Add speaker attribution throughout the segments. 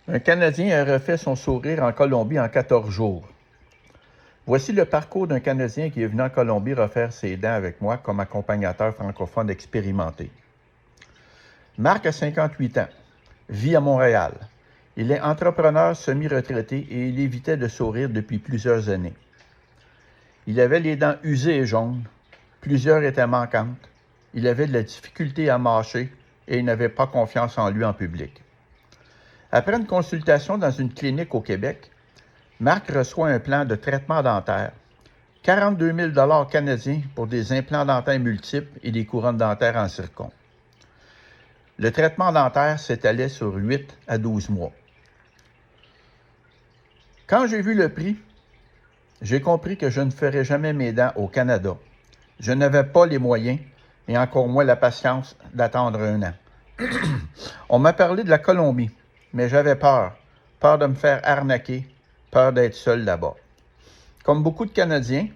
Speaker 1: Un Canadien a refait son sourire en Colombie en 14 jours. Voici le parcours d'un Canadien qui est venu en Colombie refaire ses dents avec moi comme accompagnateur francophone expérimenté. Marc a 58 ans, vit à Montréal. Il est entrepreneur semi-retraité et il évitait de sourire depuis plusieurs années. Il avait les dents usées et jaunes, plusieurs étaient manquantes, il avait de la difficulté à mâcher et il n'avait pas confiance en lui en public. Après une consultation dans une clinique au Québec, Marc reçoit un plan de traitement dentaire, 42 000 canadiens pour des implants dentaires multiples et des couronnes dentaires en zircon. Le traitement dentaire s'étalait sur 8 à 12 mois. Quand j'ai vu le prix, j'ai compris que je ne ferais jamais mes dents au Canada. Je n'avais pas les moyens et encore moins la patience d'attendre un an. On m'a parlé de la Colombie, mais j'avais peur de me faire arnaquer, peur d'être seul là-bas. Comme beaucoup de Canadiens,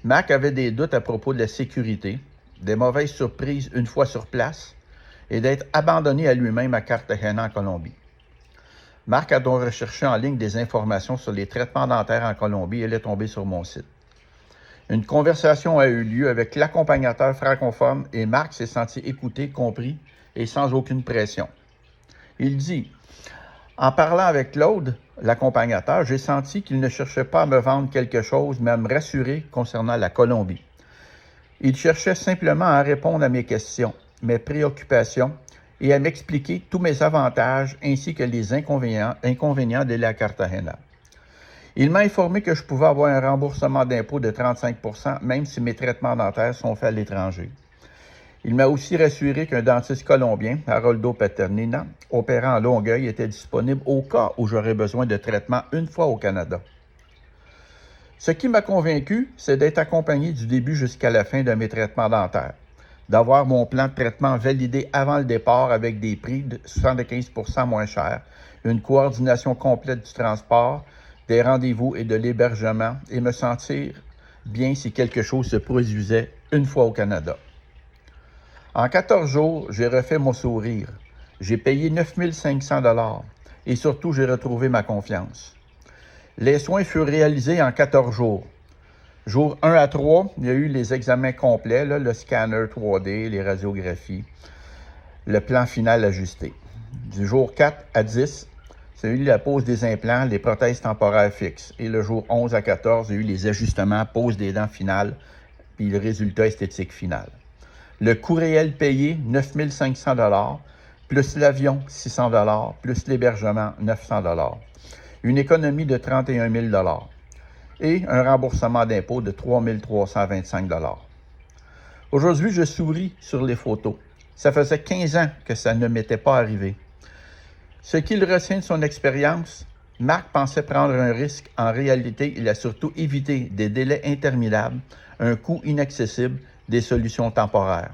Speaker 1: Marc avait des doutes à propos de la sécurité, des mauvaises surprises une fois sur place et d'être abandonné à lui-même à Cartagena en Colombie. Marc a donc recherché en ligne des informations sur les traitements dentaires en Colombie et elle est tombée sur mon site. Une conversation a eu lieu avec l'accompagnateur francophone et Marc s'est senti écouté, compris et sans aucune pression. Il dit « En parlant avec Claude, l'accompagnateur, j'ai senti qu'il ne cherchait pas à me vendre quelque chose, mais à me rassurer concernant la Colombie. Il cherchait simplement à répondre à mes questions, mes préoccupations et à m'expliquer tous mes avantages ainsi que les inconvénients d'aller à Cartagena. Il m'a informé que je pouvais avoir un remboursement d'impôt de 35 % même si mes traitements dentaires sont faits à l'étranger. Il m'a aussi rassuré qu'un dentiste colombien, Haroldo Paternina, opérant à Longueuil, était disponible au cas où j'aurais besoin de traitement une fois au Canada. Ce qui m'a convaincu, c'est d'être accompagné du début jusqu'à la fin de mes traitements dentaires, d'avoir mon plan de traitement validé avant le départ avec des prix de 75 % moins chers, une coordination complète du transport, des rendez-vous et de l'hébergement et me sentir bien si quelque chose se produisait une fois au Canada. En 14 jours, j'ai refait mon sourire. J'ai payé 9 500 $ et surtout, j'ai retrouvé ma confiance. Les soins furent réalisés en 14 jours. Jour 1 à 3, il y a eu les examens complets, le scanner 3D, les radiographies, le plan final ajusté. Du jour 4 à 10, il y a eu la pose des implants, les prothèses temporaires fixes. Et le jour 11 à 14, il y a eu les ajustements, pose des dents finales, puis le résultat esthétique final. Le coût réel payé, 9 500 $, plus l'avion, 600 $, plus l'hébergement, 900 $. Une économie de 31 000 $ et un remboursement d'impôt de 3 325 $. Aujourd'hui, je souris sur les photos. Ça faisait 15 ans que ça ne m'était pas arrivé. Ce qu'il retient de son expérience, Marc pensait prendre un risque. En réalité, il a surtout évité des délais interminables, un coût inaccessible, des solutions temporaires.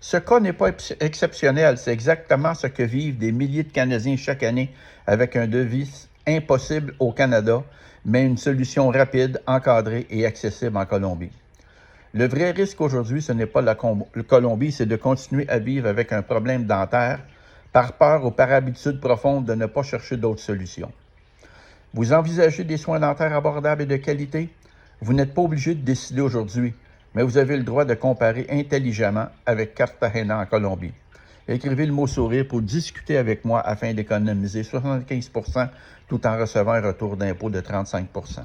Speaker 1: Ce cas n'est pas exceptionnel, c'est exactement ce que vivent des milliers de Canadiens chaque année avec un devis impossible au Canada, mais une solution rapide, encadrée et accessible en Colombie. Le vrai risque aujourd'hui, ce n'est pas la Colombie, c'est de continuer à vivre avec un problème dentaire par peur ou par habitude profonde de ne pas chercher d'autres solutions. Vous envisagez des soins dentaires abordables et de qualité? Vous n'êtes pas obligé de décider aujourd'hui, mais vous avez le droit de comparer intelligemment avec Cartagena en Colombie. Écrivez le mot sourire pour discuter avec moi afin d'économiser 75 % tout en recevant un retour d'impôt de 35 %.